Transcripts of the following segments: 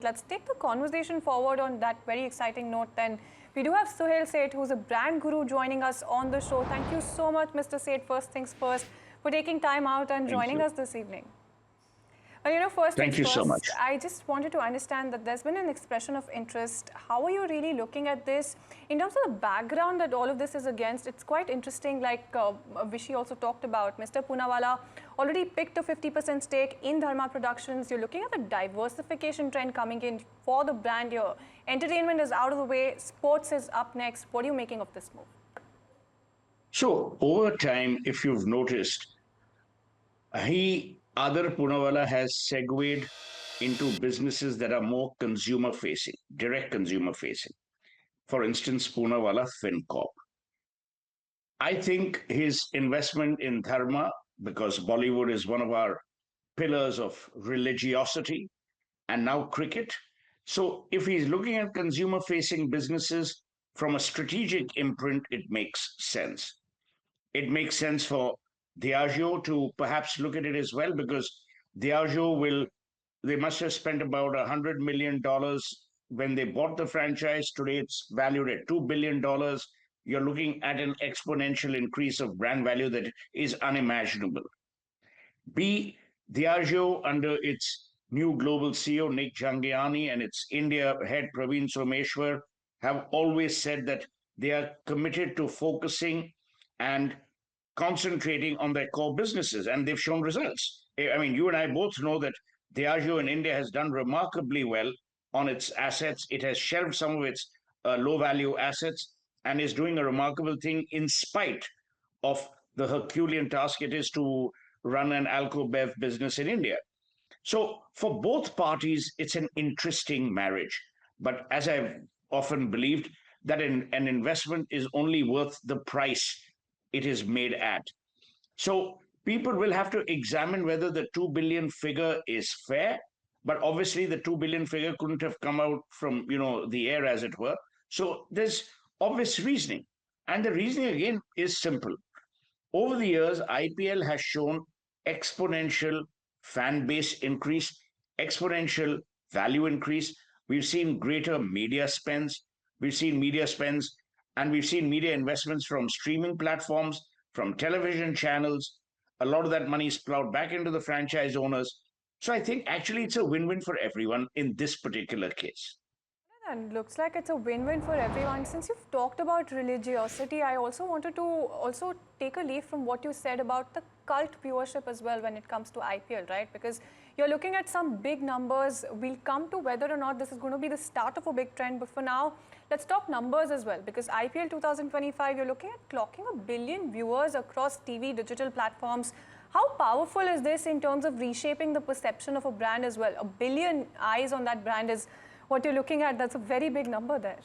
Let's take the conversation forward on that very exciting note. Then we do have Suhail Seth, who's a brand guru, joining us on the show. Thank you so much, Mr. Seth, first things first, for taking time out and Thank joining you. us this evening. First Thank things you so first, much. I just wanted to understand that there's been an expression of interest. How are you really looking at this? In terms of the background that all of this is against, it's quite interesting, like Vishy also talked about. Mr. Poonawalla already picked a 50% stake in Dharma Productions. You're looking at the diversification trend coming in for the brand here. Entertainment is out of the way, sports is up next. What are you making of this move? So over time, if you've noticed, Adar Poonawalla has segued into businesses that are more consumer facing, direct consumer facing. For instance, Poonawalla FinCorp. I think his investment in Dharma, because Bollywood is one of our pillars of religiosity, and now cricket. So if he's looking at consumer facing businesses from a strategic imprint, it makes sense. It makes sense for Diageo to perhaps look at it as well, because they must have spent about $100 million when they bought the franchise. Today it's valued at $2 billion. You're looking at an exponential increase of brand value that is unimaginable. B, Diageo, under its new global CEO, Nick Jangiani, and its India head, Praveen Someshwar, have always said that they are committed to focusing and concentrating on their core businesses, and they've shown results. I mean, you and I both know that Diageo in India has done remarkably well on its assets. It has shelved some of its low value assets and is doing a remarkable thing in spite of the Herculean task it is to run an Alco-Bev business in India. So for both parties, it's an interesting marriage. But as I've often believed, that an investment is only worth the price it is made at. So people will have to examine whether the 2 billion figure is fair. But obviously, the 2 billion figure couldn't have come out from the air, as it were. So there's obvious reasoning, and the reasoning again is simple. Over the years, IPL has shown exponential fan base increase, exponential value increase. We've seen greater media spends. We've seen media spends and we've seen media investments from streaming platforms, from television channels. A lot of that money is plowed back into the franchise owners. So I think actually it's a win win for everyone in this particular case. And looks like it's a win-win for everyone. Since you've talked about religiosity, I also wanted to also take a leaf from what you said about the cult viewership as well when it comes to IPL, right? Because you're looking at some big numbers. We'll come to whether or not this is going to be the start of a big trend. But for now, let's talk numbers as well. Because IPL 2025, you're looking at clocking 1 billion viewers across TV, digital platforms. How powerful is this in terms of reshaping the perception of a brand as well? 1 billion eyes on that brand is what you're looking at. That's a very big number there.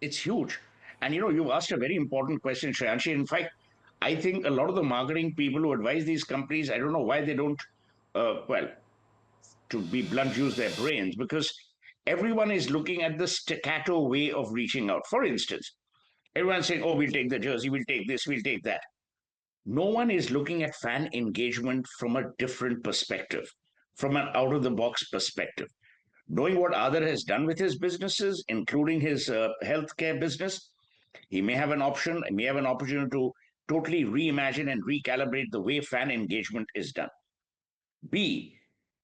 It's huge. And you asked a very important question, Shreyanshi. In fact, I think a lot of the marketing people who advise these companies, I don't know why they don't, well, to be blunt, use their brains, because everyone is looking at the staccato way of reaching out. For instance, everyone's saying, oh, we'll take the jersey, we'll take this, we'll take that. No one is looking at fan engagement from a different perspective, from an out of the box perspective. Knowing what Adar has done with his businesses, including his healthcare business, he may have an option, he may have an opportunity to totally reimagine and recalibrate the way fan engagement is done. B,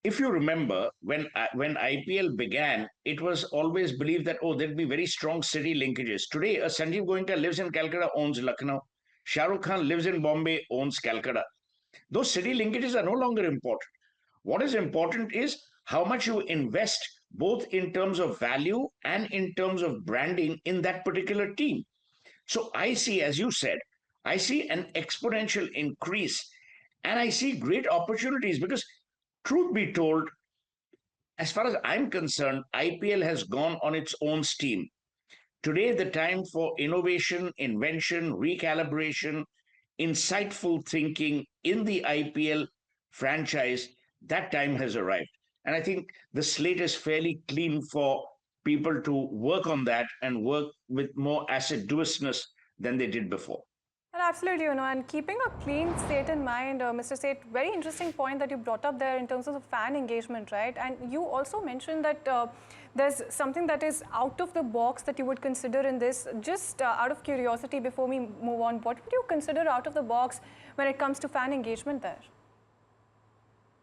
if you remember, when IPL began, it was always believed that, oh, there'd be very strong city linkages. Today, Sanjeev Goenka lives in Calcutta, owns Lucknow. Shah Rukh Khan lives in Bombay, owns Calcutta. Those city linkages are no longer important. What is important is how much you invest, both in terms of value and in terms of branding in that particular team. So I see, as you said, I see an exponential increase, and I see great opportunities because, truth be told, as far as I'm concerned, IPL has gone on its own steam. Today, the time for innovation, invention, recalibration, insightful thinking in the IPL franchise, that time has arrived. And I think the slate is fairly clean for people to work on that and work with more assiduousness than they did before. And absolutely, and keeping a clean state in mind, Mr. Seth, very interesting point that you brought up there in terms of the fan engagement, right? And you also mentioned that there's something that is out of the box that you would consider in this. Just out of curiosity, before we move on, what would you consider out of the box when it comes to fan engagement there?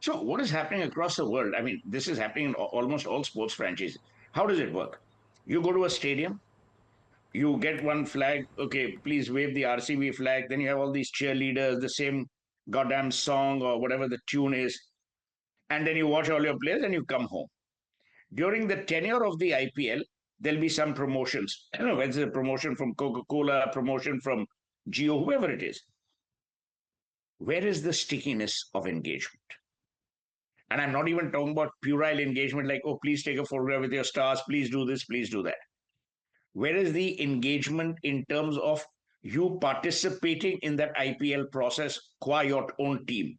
So, what is happening across the world? I mean, this is happening in almost all sports franchises. How does it work? You go to a stadium, you get one flag, okay, please wave the RCB flag. Then you have all these cheerleaders, the same goddamn song or whatever the tune is. And then you watch all your players and you come home. During the tenure of the IPL, there'll be some promotions. I don't know whether it's a promotion from Coca Cola, promotion from Geo, whoever it is. Where is the stickiness of engagement? And I'm not even talking about puerile engagement like, oh, please take a photograph with your stars, please do this, please do that. Where is the engagement in terms of you participating in that IPL process qua your own team?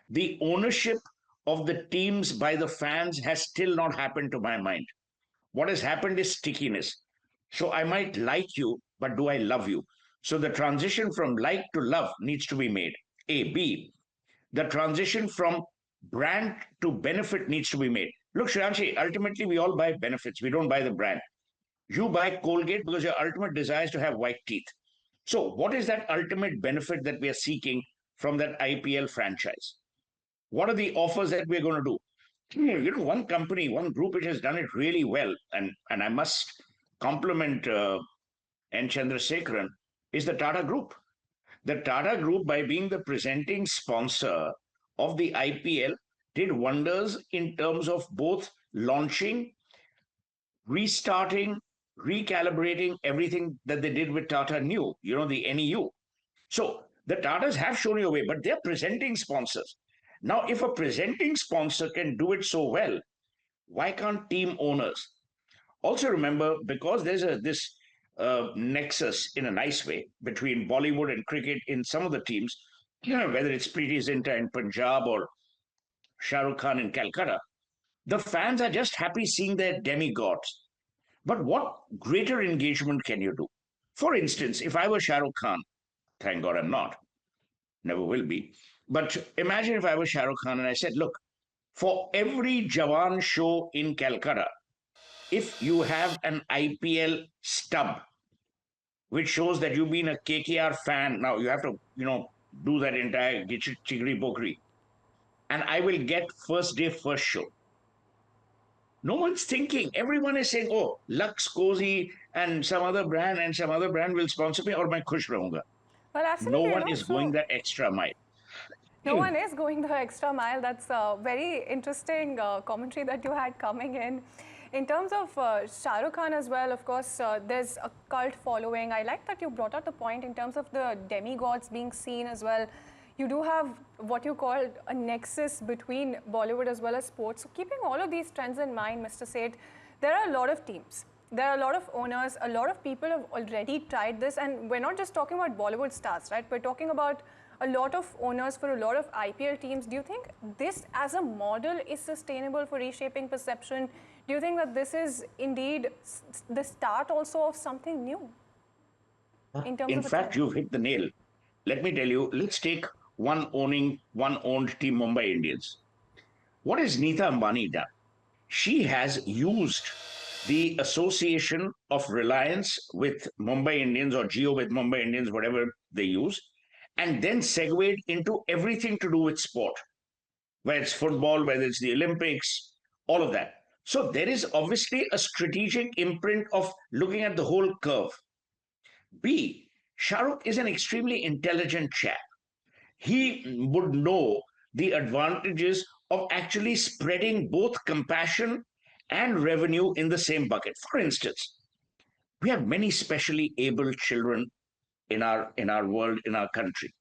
The ownership of the teams by the fans has still not happened to my mind. What has happened is stickiness. So I might like you, but do I love you? So the transition from like to love needs to be made. A. B. The transition from brand to benefit needs to be made. Look, Shreyanshi, ultimately we all buy benefits. We don't buy the brand. You buy Colgate because your ultimate desire is to have white teeth. So what is that ultimate benefit that we are seeking from that IPL franchise? What are the offers that we're going to do? One company, one group which has done it really well, and I must compliment N. Chandrasekaran, is the Tata Group. The Tata Group, by being the presenting sponsor of the IPL, did wonders in terms of both launching, restarting, recalibrating everything that they did with Tata Neu, the NEU. So the Tatas have shown you a way, but they're presenting sponsors. Now, if a presenting sponsor can do it so well, why can't team owners? Also remember, because there's this nexus in a nice way between Bollywood and cricket in some of the teams, whether it's Preeti Zinta in Punjab or Shah Rukh Khan in Calcutta, the fans are just happy seeing their demigods. But what greater engagement can you do? For instance, if I were Shah Rukh Khan, thank God I'm not, never will be. But imagine if I was Shah Rukh Khan and I said, look, for every Jawan show in Calcutta, if you have an IPL stub, which shows that you've been a KKR fan, now you have to, do that entire Chigri Bokri. And I will get first day, first show. No one's thinking. Everyone is saying, oh, Lux Cozy and some other brand will sponsor me or मैं खुश रहूंगा. Well, No absolutely, one is going that extra mile. no one is going the extra mile. That's a very interesting commentary that you had coming in. In terms of Shah Rukh Khan as well, of course, there's a cult following. I like that you brought out the point in terms of the demigods being seen as well. You do have what you call a nexus between Bollywood as well as sports. So keeping all of these trends in mind, Mr. Seth, there are a lot of teams. There are a lot of owners, a lot of people have already tried this, and we're not just talking about Bollywood stars, right? We're talking about a lot of owners for a lot of IPL teams. Do you think this as a model is sustainable for reshaping perception? Do you think that this is indeed the start also of something new in terms In of fact, you've hit the nail. Let me tell you, let's take one owned team, Mumbai Indians. What has Neeta Ambani done? She has used the association of Reliance with Mumbai Indians or Geo with Mumbai Indians, whatever they use, and then segued into everything to do with sport, whether it's football, whether it's the Olympics, all of that. So there is obviously a strategic imprint of looking at the whole curve. B, Shah Rukh is an extremely intelligent chap. He would know the advantages of actually spreading both compassion and revenue in the same bucket. For instance, we have many specially able children in our world, in our country.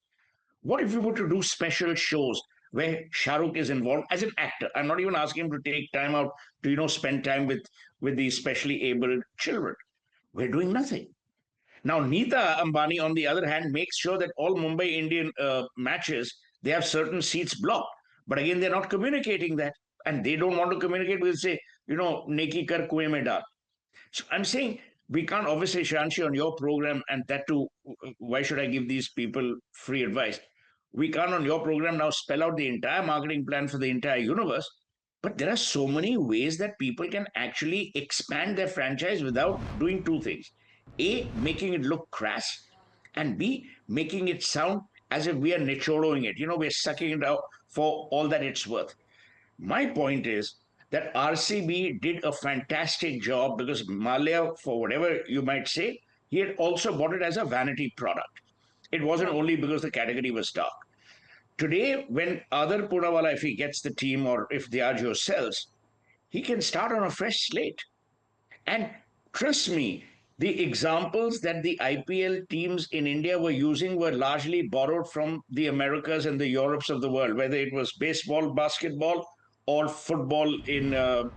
What if we were to do special shows where Shah Rukh is involved as an actor? I'm not even asking him to take time out to spend time with these specially abled children. We're doing nothing. Now, Neeta Ambani, on the other hand, makes sure that all Mumbai Indian matches, they have certain seats blocked. But again, they're not communicating that. And they don't want to communicate with, say, Neki kar kuein mein daal. So I'm saying We can't obviously, Shanshi, on your program, and that too, why should I give these people free advice? We can't on your program now spell out the entire marketing plan for the entire universe. But there are so many ways that people can actually expand their franchise without doing two things. A, making it look crass, and B, making it sound as if we are nicholoing it. We're sucking it out for all that it's worth. My point is that RCB did a fantastic job because Malia, for whatever you might say, he had also bought it as a vanity product. It wasn't Right. only because the category was dark. Today, when Adar Punawala, if he gets the team or if Diageo sells, he can start on a fresh slate. And trust me, the examples that the IPL teams in India were using were largely borrowed from the Americas and the Europes of the world, whether it was baseball, basketball, or football in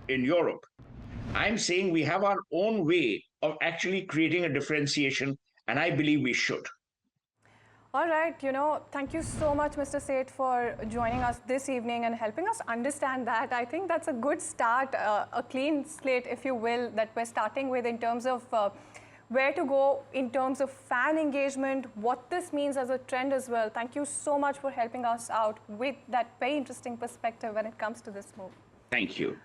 Europe. I'm saying we have our own way of actually creating a differentiation, and I believe we should. All right, thank you so much, Mr. Seth, for joining us this evening and helping us understand that. I think that's a good start, a clean slate, if you will, that we're starting with in terms of where to go in terms of fan engagement, what this means as a trend as well. Thank you so much for helping us out with that very interesting perspective when it comes to this move. Thank you.